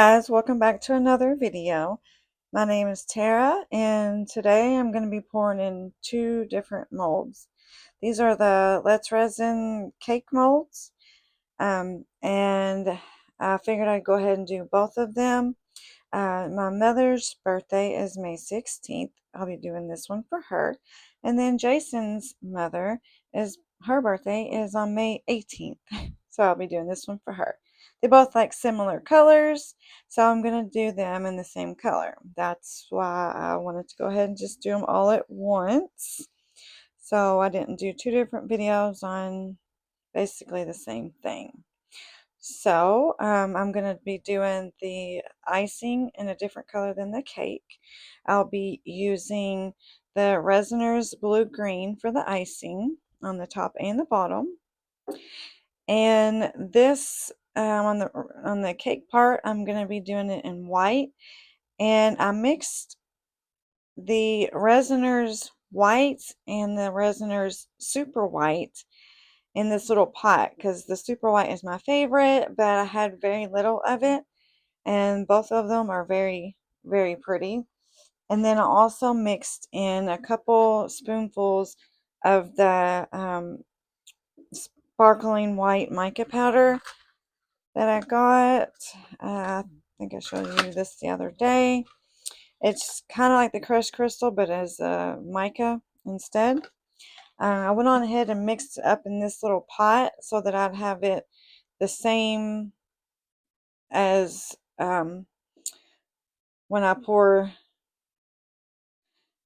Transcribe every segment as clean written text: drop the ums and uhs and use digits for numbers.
guys, welcome back to another video. My name is Tara, and today I'm going to be pouring in two different molds. These are the Let's Resin cake molds, and I figured I'd go ahead and do both of them. My mother's birthday is May 16th. I'll be doing this one for her. And then Jason's mother her birthday is on May 18th. So I'll be doing this one for her. They both like similar colors, so I'm going to do them in the same color. That's why I wanted to go ahead and just do them all at once. So I didn't do two different videos on basically the same thing. So I'm going to be doing the icing in a different color than the cake. I'll be using the Resiners Blue Green for the icing on the top and the bottom. And this on the cake part, I'm going to be doing it in white. And I mixed the Resiners white and the Resiners super white in this little pot because the super white is my favorite, but I had very little of it, and both of them are very, very pretty. And then I also mixed in a couple spoonfuls of the sparkling white mica powder that I got. I think I showed you this the other day. It's kind of like the crushed crystal, but as mica instead. I went on ahead and mixed it up in this little pot so that I'd have it the same as when I pour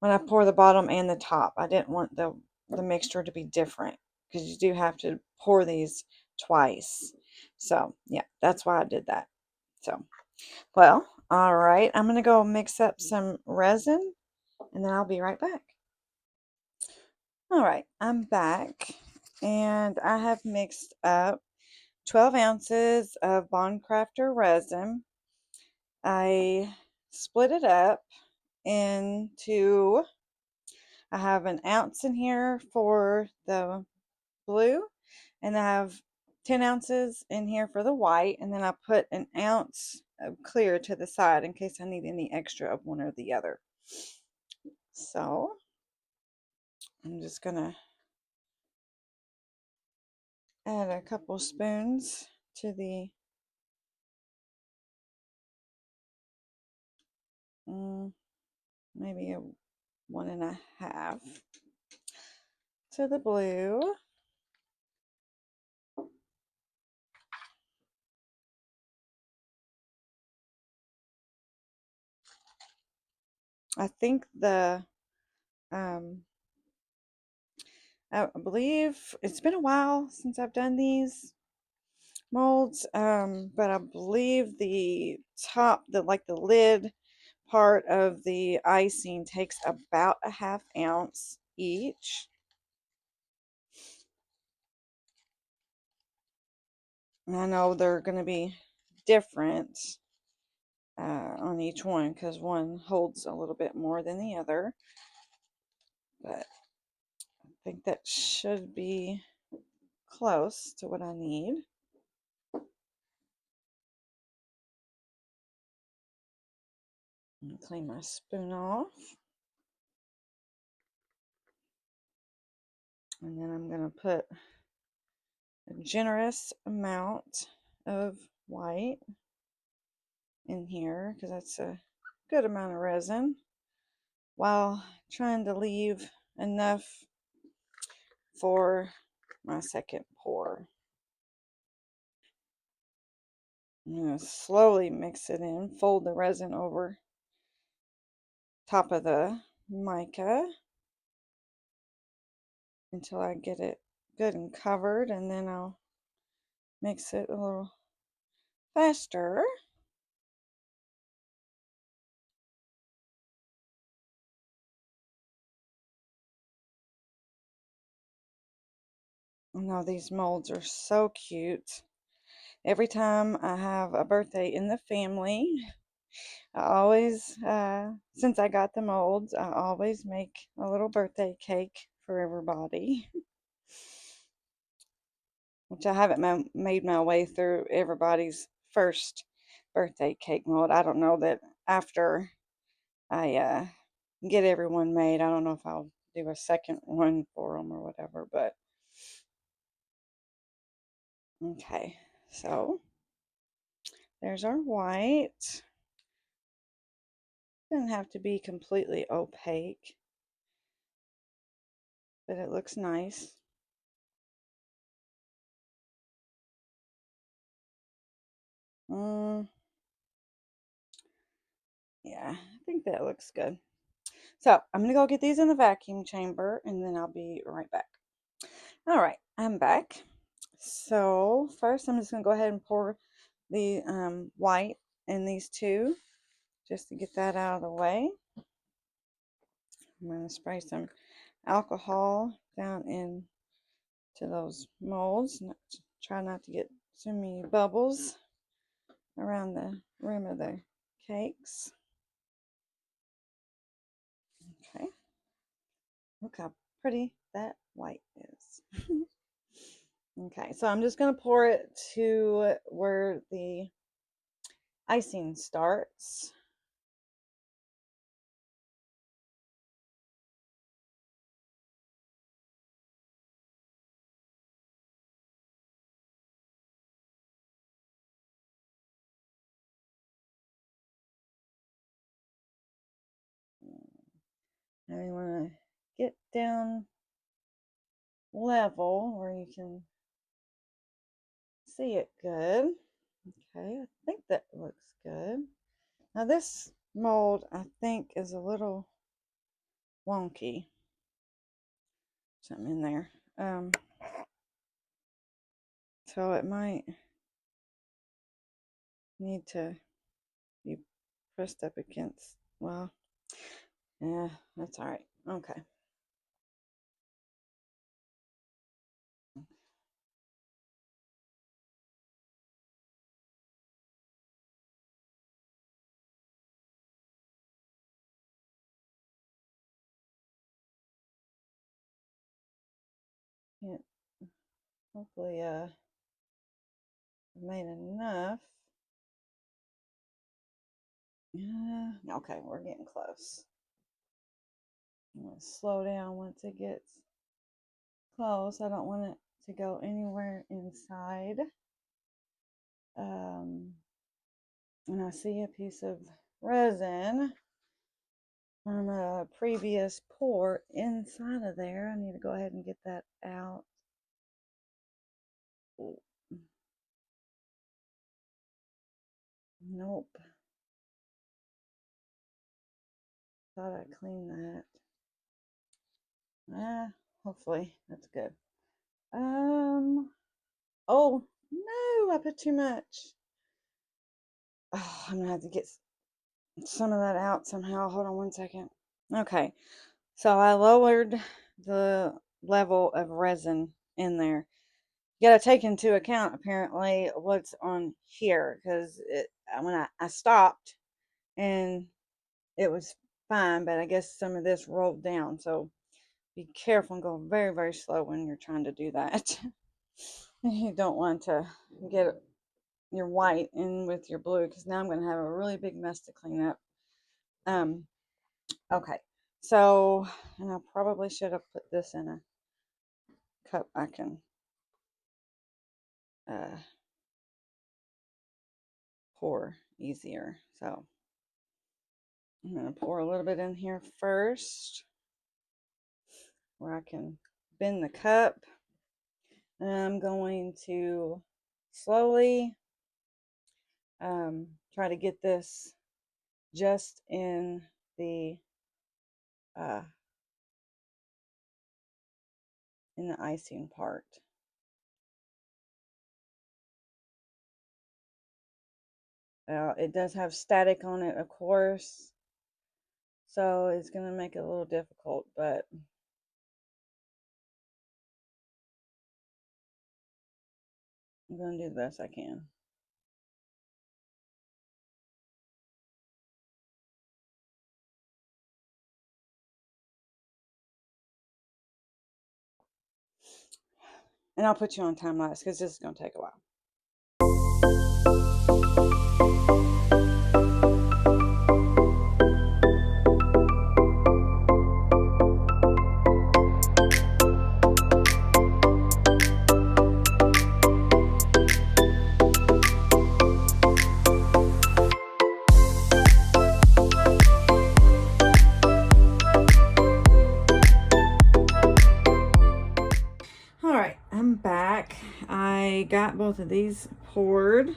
the bottom and the top. I didn't want the mixture to be different because you do have to pour these twice. So yeah, that's why I did that. So, well, all right, I'm going to go mix up some resin and then I'll be right back. All right, I'm back and I have mixed up 12 ounces of Bond Crafter resin. I split it up into, I have an ounce in here for the blue, and I have 10 ounces in here for the white, and then I put an ounce of clear to the side in case I need any extra of one or the other. So I'm just gonna add a couple spoons to the maybe a 1.5 to the blue. I think I believe it's been a while since I've done these molds, but I believe the top, the lid part of the icing takes about a 1/2 ounce each. And I know they're going to be different on each one because one holds a little bit more than the other, but I think that should be close to what I need. Clean my spoon off. And then I'm going to put a generous amount of white in here because that's a good amount of resin, while trying to leave enough for my second pour. I'm going to slowly mix it in, fold the resin over top of the mica until I get it good and covered, and then I'll mix it a little faster. Now these molds are so cute. Every time I have a birthday in the family, I always, since I got the molds, I always make a little birthday cake for everybody. Which I haven't made my way through everybody's first birthday cake mold. I don't know that after I get everyone made, I don't know if I'll do a second one for them or whatever, but okay. So there's our white. Doesn't have to be completely opaque, but it looks nice. Yeah, I think that looks good. So I'm going to go get these in the vacuum chamber and then I'll be right back. All right, I'm back. So first I'm just going to go ahead and pour the white in these two just to get that out of the way. I'm going to spray some alcohol down into those molds. Try not to get too many bubbles around the rim of the cakes. Okay. Look how pretty that white is. Okay, so I'm just going to pour it to where the icing starts. Now you want to get down level where you can see it good. Okay, I think that looks good. Now this mold, I think, is a little wonky. Something in there. So it might need to be pressed up against, well, yeah, that's all right. Okay. Yeah, hopefully, made enough. Yeah, okay, we're getting close. I'm going to slow down once it gets close. I don't want it to go anywhere inside. And I see a piece of resin from a previous pour inside of there. I need to go ahead and get that out. Ooh. Nope. Thought I cleaned that. Hopefully that's good. Oh no, I put too much. Oh, I'm gonna have to get some of that out somehow. Hold on one second. Okay, so I lowered the level of resin in there. You got to take into account apparently what's on here, because when I stopped and it was fine, but I guess some of this rolled down. So be careful and go very, very slow when you're trying to do that. You don't want to get your white in with your blue, because now I'm going to have a really big mess to clean up. Okay, so, and I probably should have put this in a cup I can pour easier. So I'm going to pour a little bit in here first where I can bend the cup. And I'm going to slowly try to get this just in the icing part. It does have static on it, of course, so it's going to make it a little difficult, but I'm going to do the best I can. And I'll put you on time lapse because this is going to take a while. got both of these poured.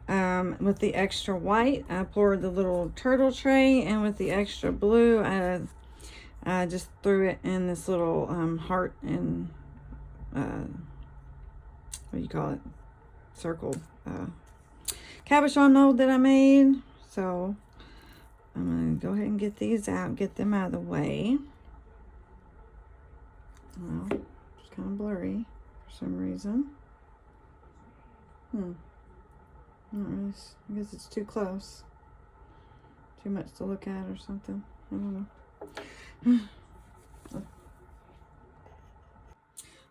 With the extra white, I poured the little turtle tray, and with the extra blue, I just threw it in this little heart and what do you call it? Circle cabochon mold that I made. So I'm gonna go ahead and get these out, get them out of the way. Well, it's kind of blurry for some reason. Not really. I guess it's too close. Too much to look at or something. I don't know.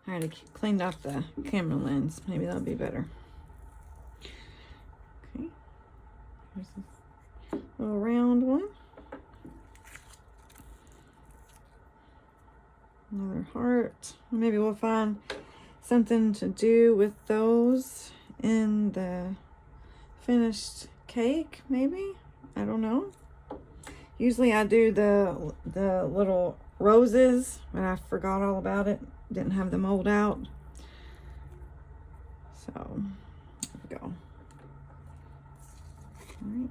I had to clean off the camera lens. Maybe that'll be better. Okay. Here's this little round one. Another heart. Maybe we'll find something to do with those in the finished cake, maybe. I don't know. Usually I do the little roses, but I forgot all about it. Didn't have the mold out. So there we go. All right.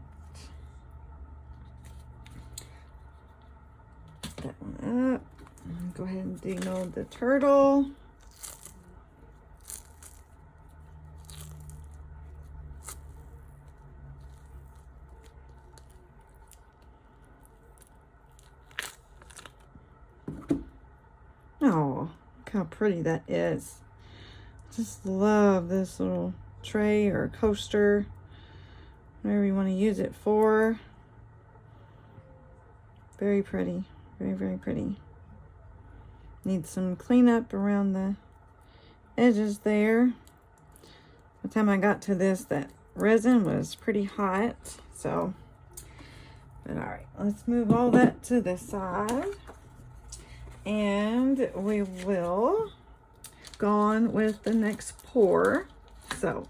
Put that one up. Go ahead and demold the turtle. Oh, look how pretty that is. Just love this little tray or coaster, whatever you want to use it for. Very pretty. Very, very pretty. Need some cleanup around the edges there. By the time I got to this, that resin was pretty hot. So, but all right, let's move all that to the side. And we will go on with the next pour. So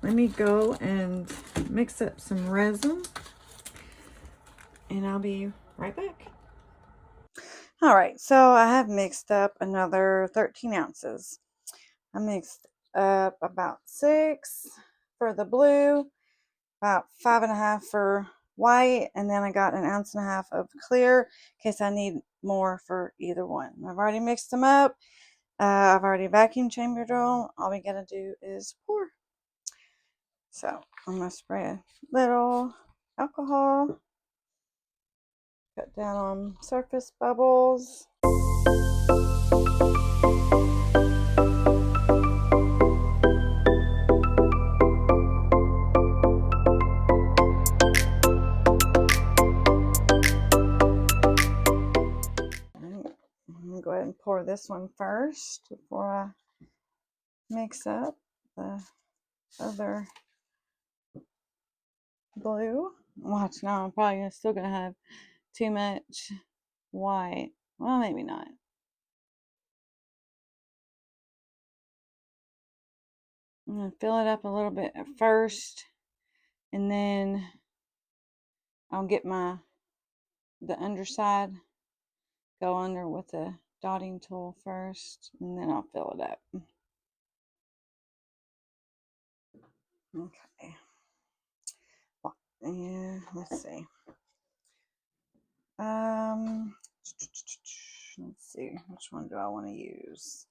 let me go and mix up some resin, and I'll be right back. All right, so I have mixed up another 13 ounces. I mixed up about 6 for the blue, about 5.5 for white, and then I got 1.5 ounces of clear in case I need more for either one. I've already mixed them up. I've already vacuum chambered them. All we gotta do is pour. So I'm gonna spray a little alcohol, cut down on surface bubbles. Go ahead and pour this one first before I mix up the other blue. Watch now, I'm probably still gonna have too much white. Well, maybe not. I'm gonna fill it up a little bit at first, and then I'll get the underside, go under with the dotting tool first, and then I'll fill it up. Okay. And let's see. Let's see, which one do I want to use?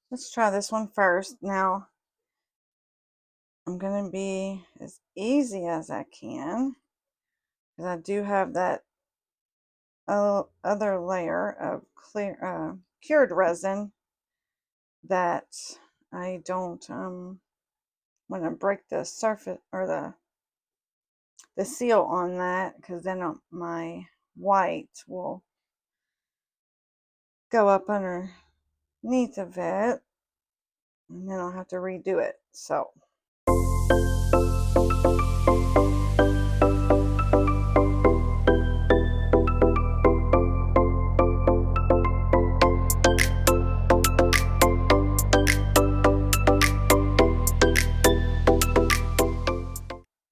Let's try this one first. Now, I'm going to be as easy as I can, because I do have that other layer of clear cured resin that I don't want to break the surface or the seal on that, because then my white will go up underneath of it, and then I'll have to redo it. So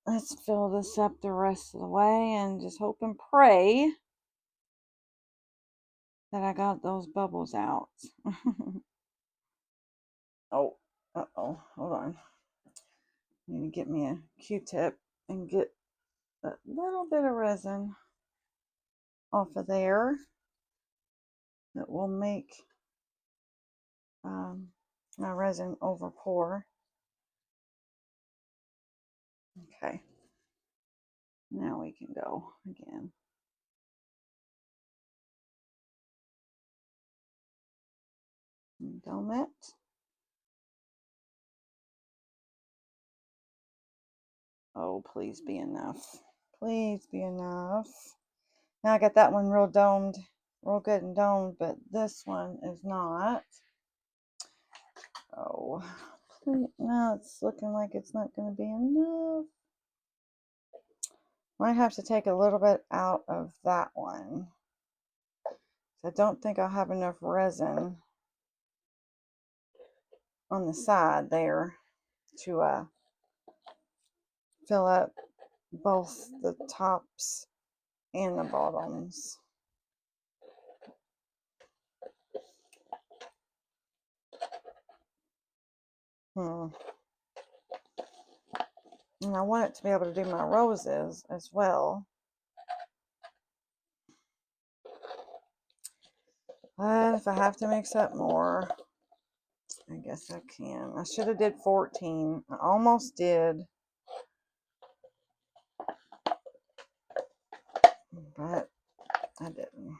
let's fill this up the rest of the way and just hope and pray that I got those bubbles out. Oh, Uh-oh, hold on. I need to get me a Q-tip and get a little bit of resin off of there that will make my resin over pour. Okay, now we can go again. Dome it. Oh, please be enough. Please be enough. Now I got that one real domed, real good and domed, but this one is not. Oh, please. Now it's looking like it's not going to be enough. Might have to take a little bit out of that one. I don't think I'll have enough resin on the side there to fill up both the tops and the bottoms. And I want it to be able to do my roses as well. But if I have to mix up more, I guess I can. I should have did 14. I almost did. But I didn't.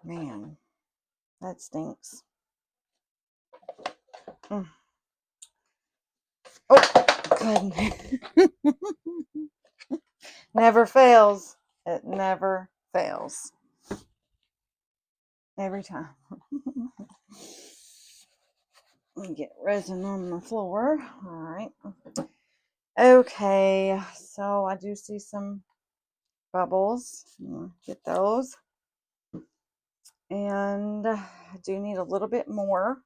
Man, that stinks. Oh, good. Never fails. It never fails. Every time. Let me get resin on the floor. All right. Okay, so I do see some bubbles. Get those. And I do need a little bit more.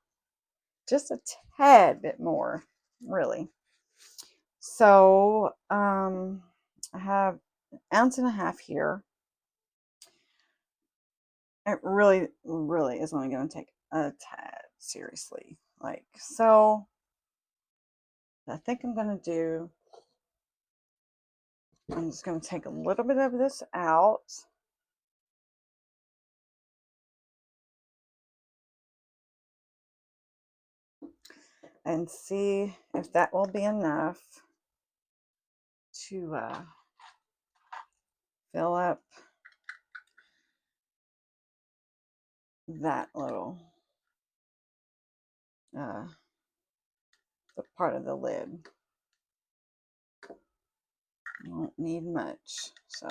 Just a tad bit more, really. So I have 1.5 ounces here. It really, really is only going to take a tad, seriously. Like, so I think I'm going to do, I'm just going to take a little bit of this out. And see if that will be enough to fill up that little the part of the lid. Won't need much, so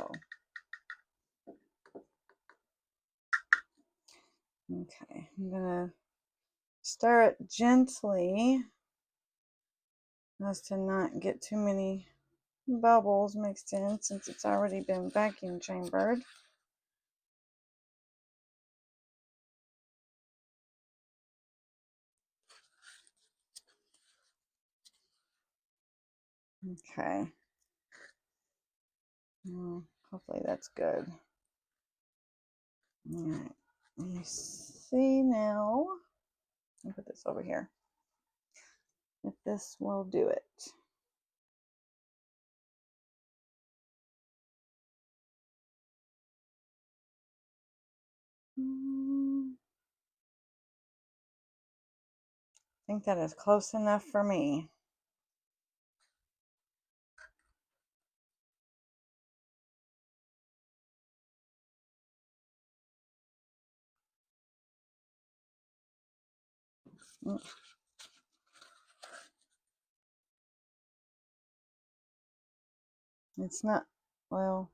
okay, I'm gonna stir it gently as to not get too many bubbles mixed in since it's already been vacuum chambered. Okay. Well, hopefully that's good. All right. Let me see now. I'll put this over here. If this will do it. I think that is close enough for me. It's not, well,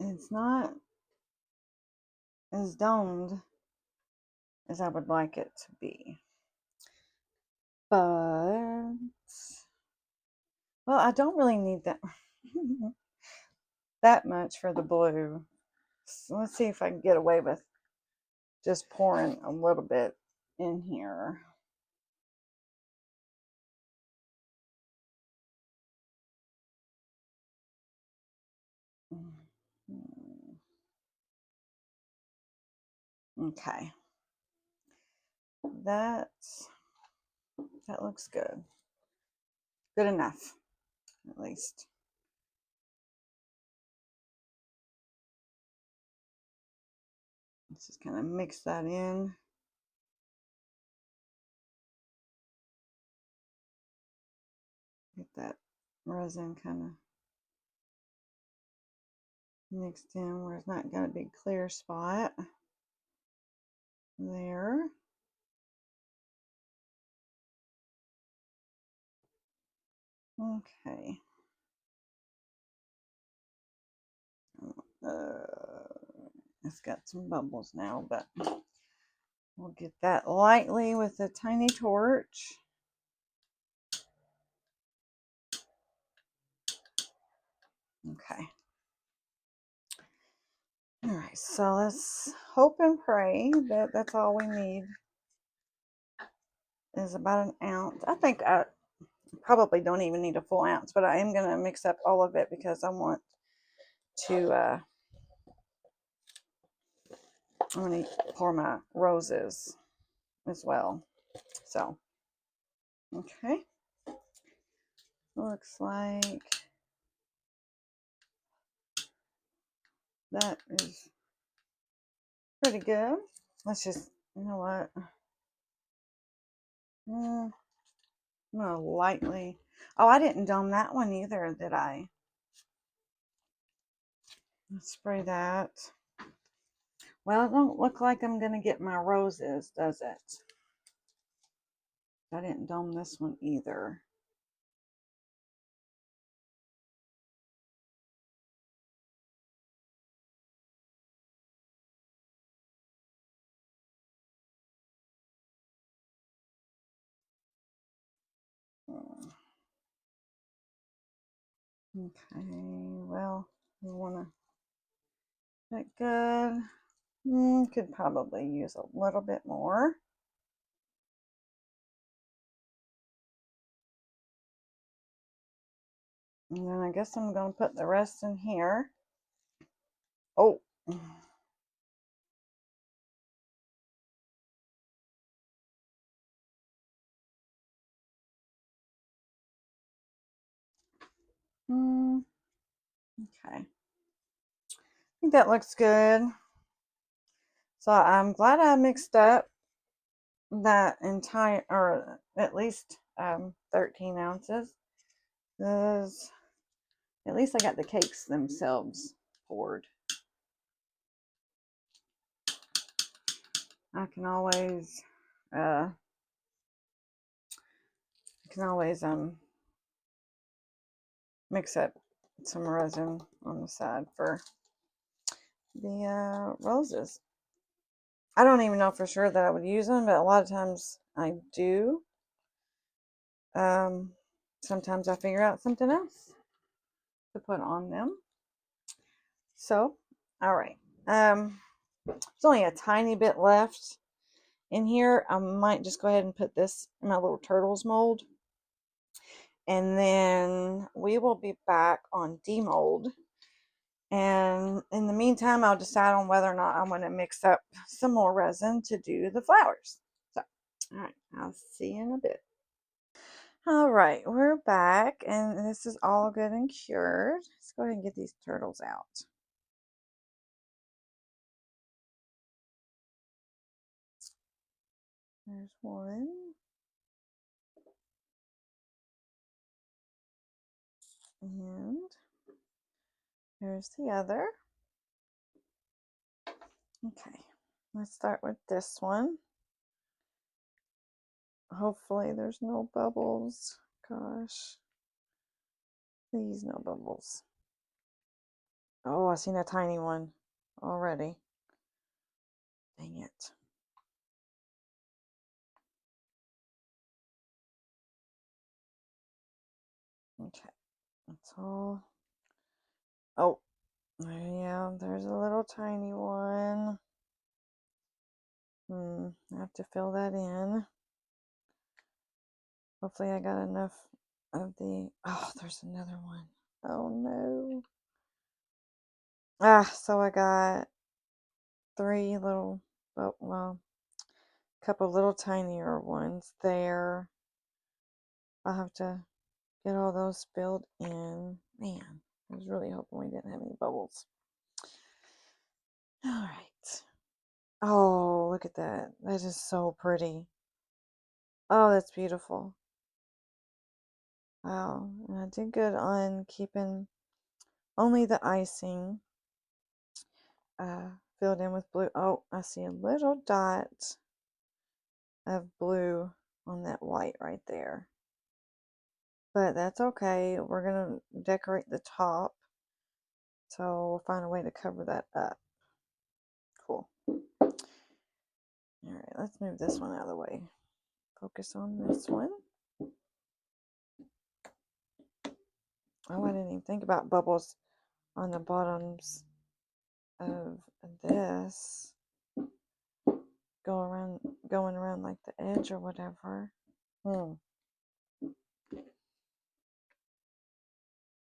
it's not as domed as I would like it to be. But, well, I don't really need that, that much for the blue. So let's see if I can get away with just pouring a little bit in here. Okay. That looks good. Good enough, at least. Let's just kind of mix that in. Get that resin kind of mixed in where it's not got a big clear spot. There. Okay. It's got some bubbles now, but we'll get that lightly with a tiny torch. Okay. All right, so let's hope and pray that that's all we need is about an ounce. I think I probably don't even need a full ounce, but I am going to mix up all of it because I want to I'm going to pour my roses as well. So, okay. Looks like that is pretty good. Let's just, you know what? I'm going to lightly. Oh, I didn't dome that one either, did I? Let's spray that. Well, it don't look like I'm going to get my roses, does it? I didn't dome this one either. Okay, well, we want to that good. Could probably use a little bit more. And then I guess I'm going to put the rest in here. Oh. Okay. I think that looks good. So I'm glad I mixed up that entire, or at least 13 ounces. Because at least I got the cakes themselves poured. I can always mix up some resin on the side for the roses. I don't even know for sure that I would use them, but a lot of times I do. Sometimes I figure out something else to put on them. So, all right. There's only a tiny bit left in here. I might just go ahead and put this in my little turtles mold. And then we will be back on demold. And in the meantime, I'll decide on whether or not I'm going to mix up some more resin to do the flowers. So, all right, I'll see you in a bit. All right, we're back, and this is all good and cured. Let's go ahead and get these turtles out. There's one. And there's the other. Okay, let's start with this one. Hopefully there's no bubbles. Gosh. Please, no bubbles. Oh, I seen a tiny one already. Dang it. Okay, that's all. Oh, yeah, there's a little tiny one. I have to fill that in. Hopefully I got enough of the, oh, there's another one. Oh no. So I got 3 little but well, a couple little tinier ones there. I'll have to get all those filled in. Man, I was really hoping we didn't have any bubbles. All right. Oh, look at that. That is so pretty. Oh, that's beautiful. Wow. And I did good on keeping only the icing filled in with blue. Oh, I see a little dot of blue on that white right there. But that's okay. We're going to decorate the top. So we'll find a way to cover that up. Cool. All right, let's move this one out of the way. Focus on this one. Oh, I didn't even think about bubbles on the bottoms of this. Going around like the edge or whatever.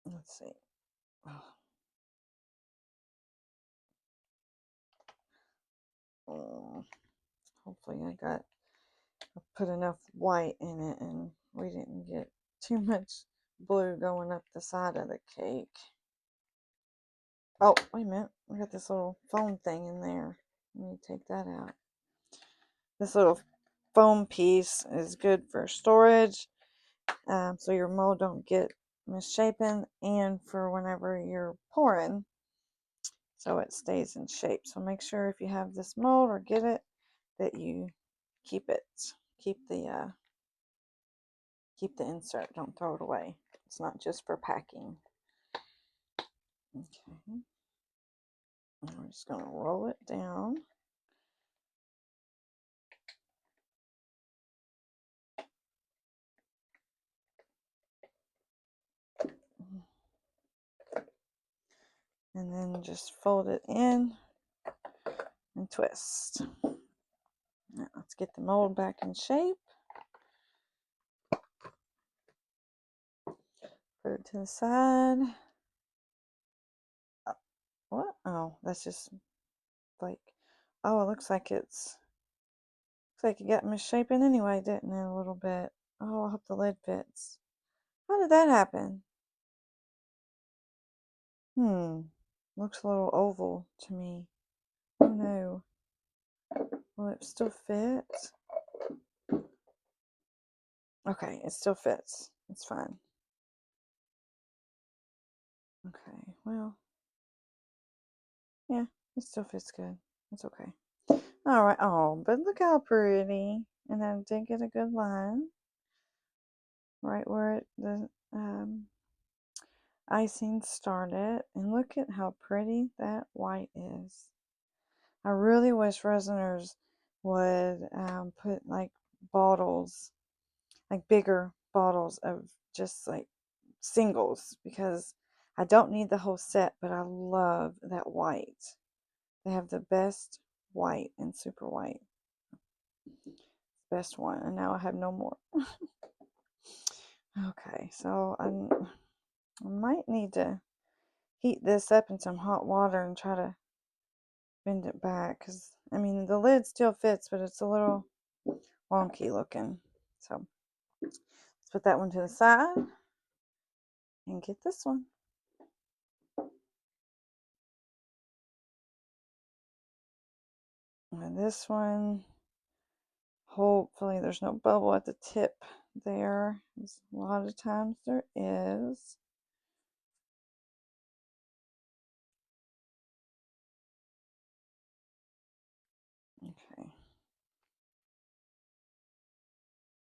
Let's see. Oh. Hopefully I put enough white in it and we didn't get too much blue going up the side of the cake. Oh, wait a minute. We got this little foam thing in there. Let me take that out. This little foam piece is good for storage, so your mold don't get misshapen, and for whenever you're pouring, so it stays in shape. So make sure if you have this mold or get it, that you keep it. Keep the insert. Don't throw it away. It's not just for packing. Okay. And we're just going to roll it down. And then just fold it in and twist. Now let's get the mold back in shape. Put it to the side. What? Oh, that's just like, oh, it looks like it got misshapen anyway, didn't it? A little bit. Oh, I hope the lid fits. How did that happen? Looks a little oval to me. Oh no. Will it still fit? Okay, it still fits. It's fine. Okay, well, yeah, it still fits good. It's okay. All right. Oh, but look how pretty. And I did get a good line right where the icing started. And look at how pretty that white is. I really wish resiners would put like bottles, like bigger bottles of just like singles, because I don't need the whole set, but I love that white. They have the best white and super white. Best one, and now I have no more. Okay, so I might need to heat this up in some hot water and try to bend it back, because I mean the lid still fits, but it's a little wonky looking. So let's put that one to the side and get this one. And this one, hopefully there's no bubble at the tip there. A lot of times there is. Okay.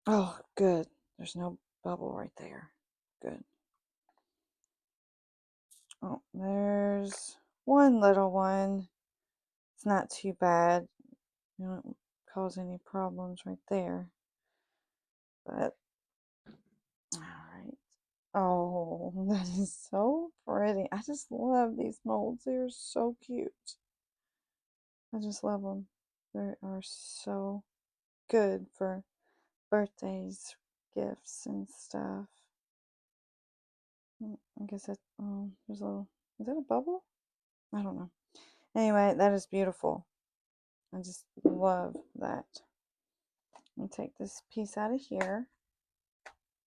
Oh, good. There's no bubble right there. Good. Oh, there's one little one. It's not too bad. It won't cause any problems right there. But, alright. Oh, that is so pretty. I just love these molds. They're so cute. I just love them. They are so good for birthdays, gifts, and stuff. I guess that, oh, there's a little, is that a bubble? I don't know. Anyway, that is beautiful. I just love that. Let me take this piece out of here.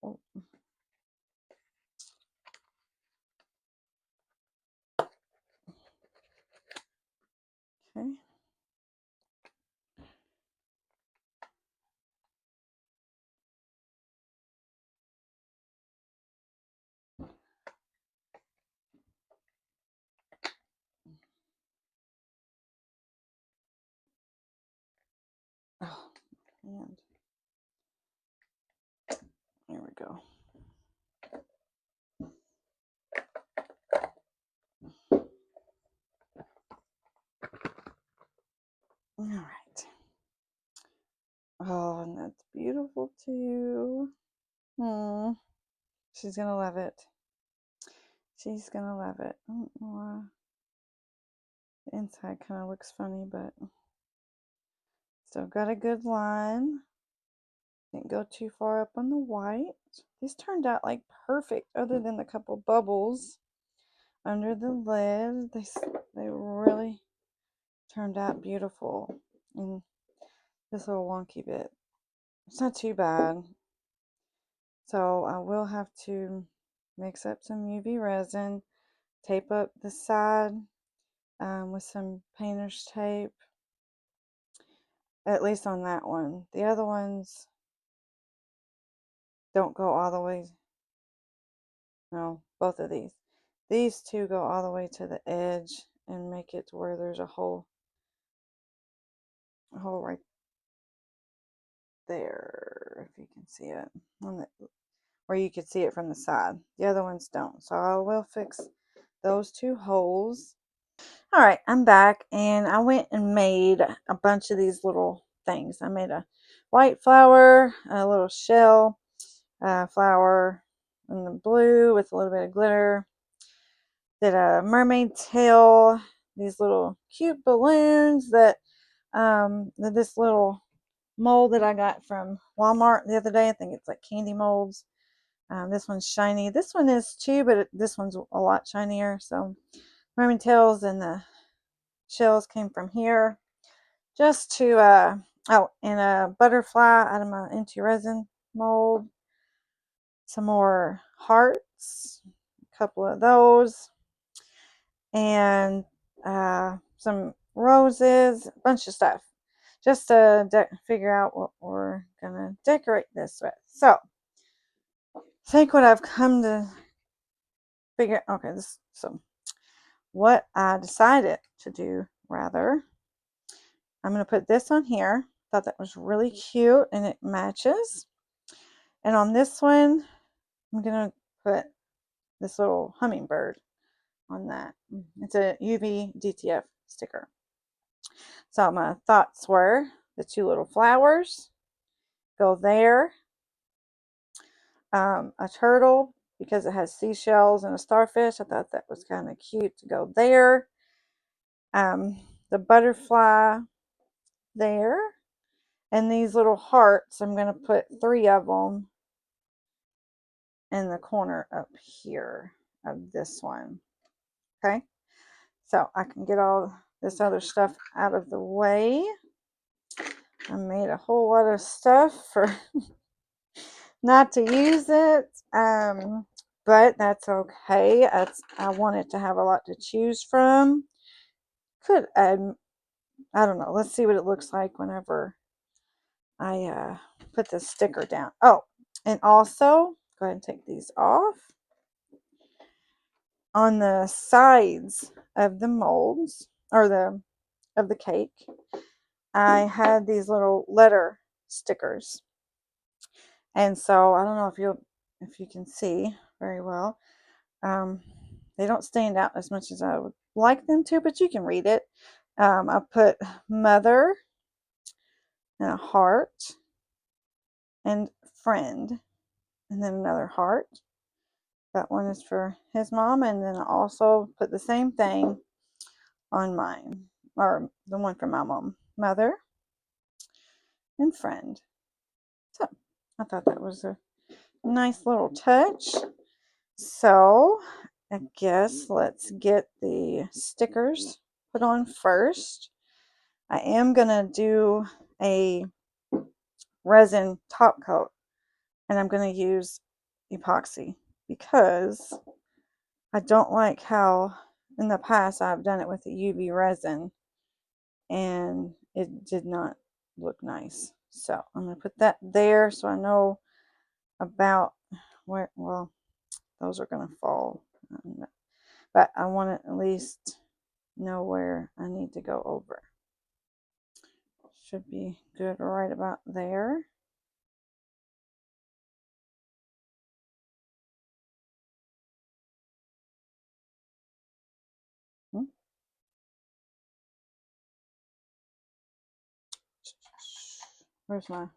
Oh. Okay. Oh, and there we go. All right. Oh, and that's beautiful too. Hmm. She's gonna love it. She's gonna love it. I don't know why the inside kind of looks funny, but still got a good line. Didn't go too far up on the white. These turned out like perfect, other than the couple bubbles under the lid. They really turned out beautiful. And this little wonky bit, it's not too bad. So I will have to mix up some UV resin, tape up the side with some painter's tape, at least on that one. The other ones don't go all the way. No, both of these. These two go all the way to the edge and make it to where there's a hole right there, if you can see it, where you could see it from the side. The other ones don't. So I will fix those two holes. All right, I'm back, and I went and made a bunch of these little things. I made a white flower, a little shell flower in the blue with a little bit of glitter. Did a mermaid tail, these little cute balloons that this little mold that I got from Walmart the other day. I think it's like candy molds. This one's shiny. This one is too, but this one's a lot shinier. So mermaid tails and the shells came from here. Just to oh, and a butterfly out of my Into Resin mold. Some more hearts, a couple of those, and some roses, a bunch of stuff, just to figure out what we're gonna decorate this with. So I think what I've come to figure, okay, so what I decided to do, rather, I'm gonna put this on here. Thought that was really cute and it matches. And on this one, I'm gonna put this little hummingbird on that. It's a UV DTF sticker. So my thoughts were the two little flowers go there. A turtle, because it has seashells and a starfish. I thought that was kind of cute to go there. The butterfly there. And these little hearts, I'm going to put 3 of them in the corner up here of this one. Okay. So I can get all this other stuff out of the way. I made a whole lot of stuff for not to use it, but that's okay. I wanted to have a lot to choose from. Could add, I don't know. Let's see what it looks like whenever I put the sticker down. Oh, and also, go ahead and take these off. On the sides of the molds, or of the cake, I had these little letter stickers. And so I don't know if you can see very well. They don't stand out as much as I would like them to, but you can read it. I put mother and a heart and friend, and then another heart. That one is for his mom, and then I also put the same thing on mine, or the one for my mom. Mother and friend. So I thought that was a nice little touch. So I guess let's get the stickers put on first. I am going to do a resin top coat, and I'm going to use epoxy because I don't like how in the past I've done it with the UV resin and it did not look nice. So I'm going to put that there so I know about where, well, those are going to fall. But I want to at least know where I need to go over. Should be good right about there. Where's my,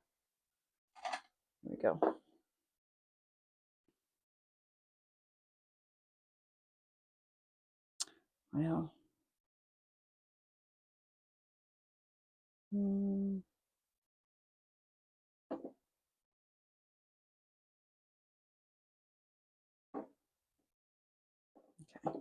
there we go. Well, okay.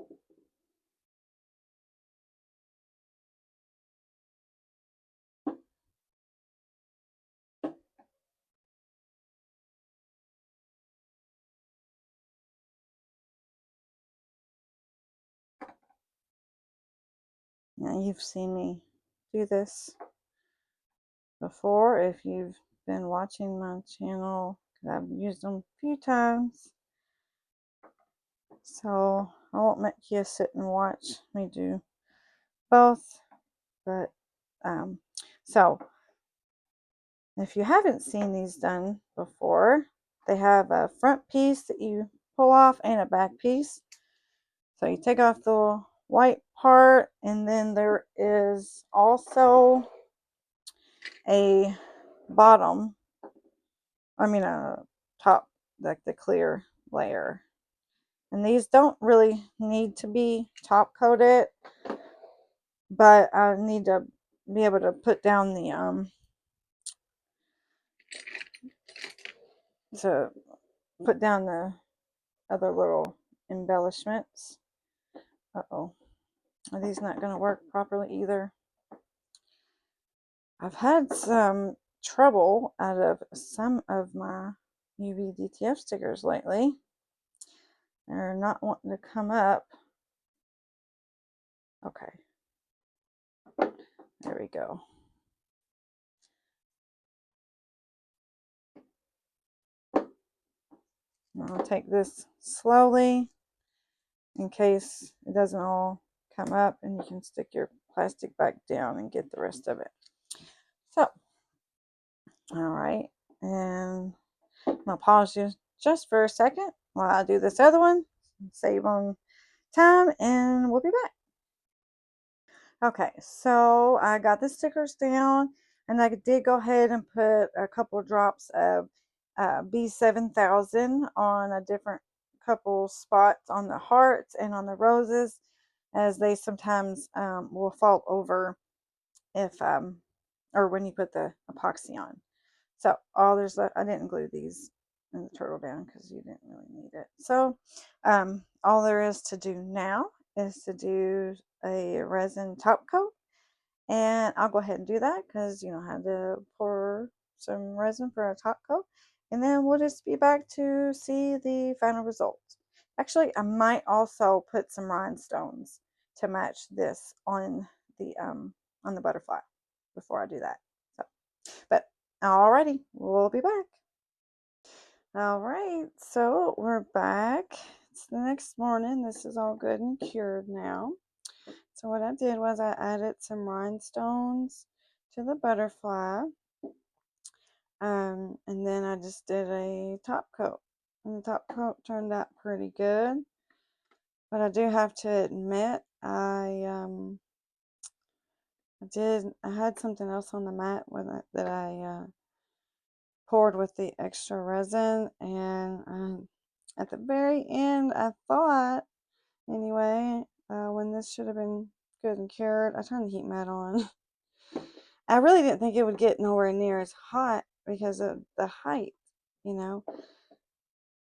Now you've seen me do this before if you've been watching my channel. I've used them a few times. So I won't make you sit and watch me do both. But so if you haven't seen these done before, they have a front piece that you pull off and a back piece. So you take off the white part, and then there is also a bottom, I mean a top, like the clear layer. And these don't really need to be top coated, but I need to be able to put down the other little embellishments. Uh-oh. Are these not going to work properly either? I've had some trouble out of some of my UV DTF stickers lately. They're not wanting to come up. Okay. There we go. I'll take this slowly in case it doesn't all come up, and you can stick your plastic back down and get the rest of it. So, all right, and I'm gonna pause you just for a second while I do this other one, save on time, and we'll be back. Okay, so I got the stickers down, and I did go ahead and put a couple drops of B7000 on a different couple spots on the hearts and on the roses, as they sometimes will fall over if or when you put the epoxy on. So I didn't glue these in the turtle down because you didn't really need it. So all there is to do now is to do a resin top coat, and I'll go ahead and do that because you know how to pour some resin for a top coat, and then we'll just be back to see the final result. Actually, I might also put some rhinestones to match this on the butterfly before I do that. So, but alrighty, we'll be back. All right, so we're back. It's the next morning. This is all good and cured now. So what I did was I added some rhinestones to the butterfly. And then I just did a top coat. And the top coat turned out pretty good. But I do have to admit, I had something else on the mat that I poured with the extra resin, and at the very end, I thought, anyway, when this should have been good and cured, I turned the heat mat on. I really didn't think it would get nowhere near as hot because of the height, you know.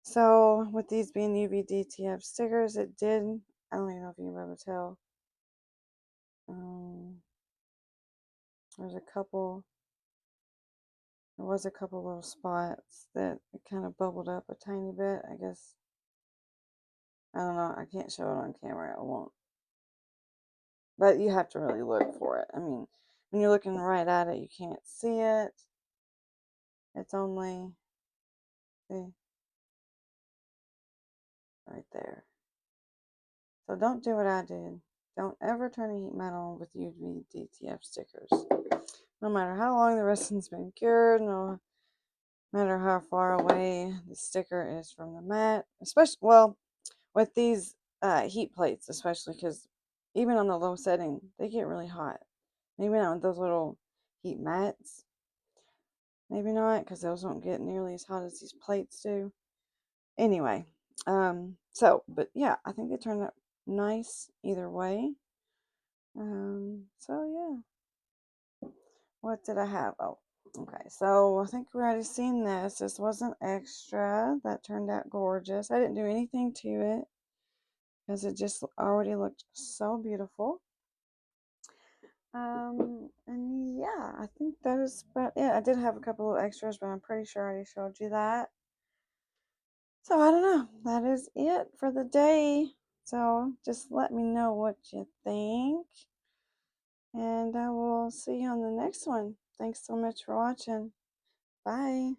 So with these being UV DTF stickers, it did, I don't even know if you can be able to tell. There was a couple little spots that it kind of bubbled up a tiny bit. I guess, I don't know, I can't show it on camera, I won't. But you have to really look for it. I mean, when you're looking right at it, you can't see it. It's only, see, right there. So don't do what I did. Don't ever turn a heat mat on with UV DTF stickers. No matter how long the resin's been cured, no matter how far away the sticker is from the mat. Especially, well, with these heat plates, especially, because even on the low setting, they get really hot. Maybe not with those little heat mats. Maybe not, because those don't get nearly as hot as these plates do. Anyway, but yeah, I think they turned out nice either way. So yeah. What did I have? Oh, okay. So I think we already seen this. This was an extra. That turned out gorgeous. I didn't do anything to it because it just already looked so beautiful. And yeah, I think that is about it. I did have a couple of extras, but I'm pretty sure I already showed you that. So I don't know. That is it for the day. So just let me know what you think. And I will see you on the next one. Thanks so much for watching. Bye.